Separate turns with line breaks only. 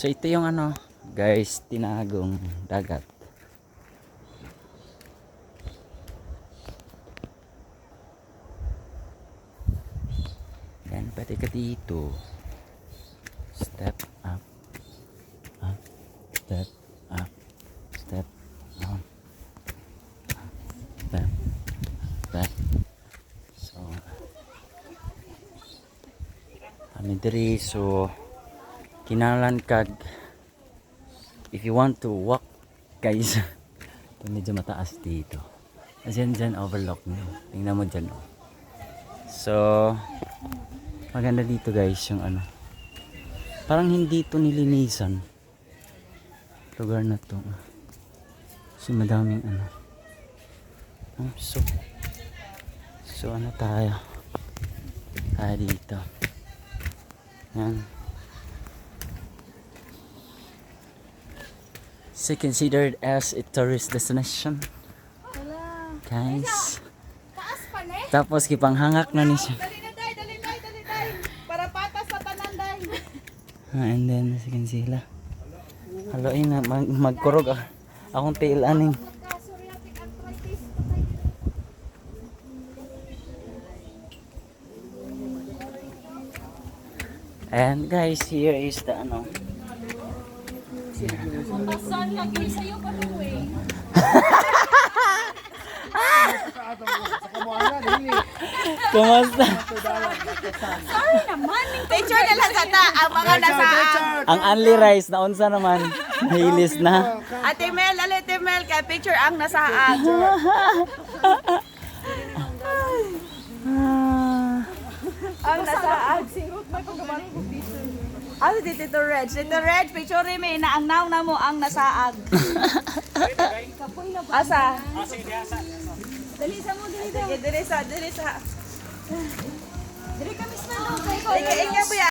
So ito yung ano, guys, tinagong dagat. Yan, pati ka dito. Step up. Up. Step up. Step up. Step. Step. So, kami diri, so kinalan kag if you want to walk guys ito medyo mataas dito dyan overlook nyo, tingnan mo dyan oh. So maganda dito guys yung ano, parang hindi to nilinisan lugar na to kasi madaming ano so ano tayo dito yan. So considered as a tourist destination. Guys. Tapos kipanghangak na ni siya.
Dali day. Para patas sa tanan day.
And then sige sila. Haloy na magkurog akong tail aning. And guys, here is the ano.
Saan lagi sa'yo pa eh.
Kumusta?
Sorry naman. Picture nila sa ta. Ang mga nasaan.
Ang only rice na unsa naman. Nahilis na.
Ate Mel, kaya picture ang nasaan. Ang nasaan. Ano dito Reg? Dito Reg, picture me na ang naw na mo ang nasaag. Asa? Dali sa mo, dali sa. Dali kami sa. Dali ka mismo.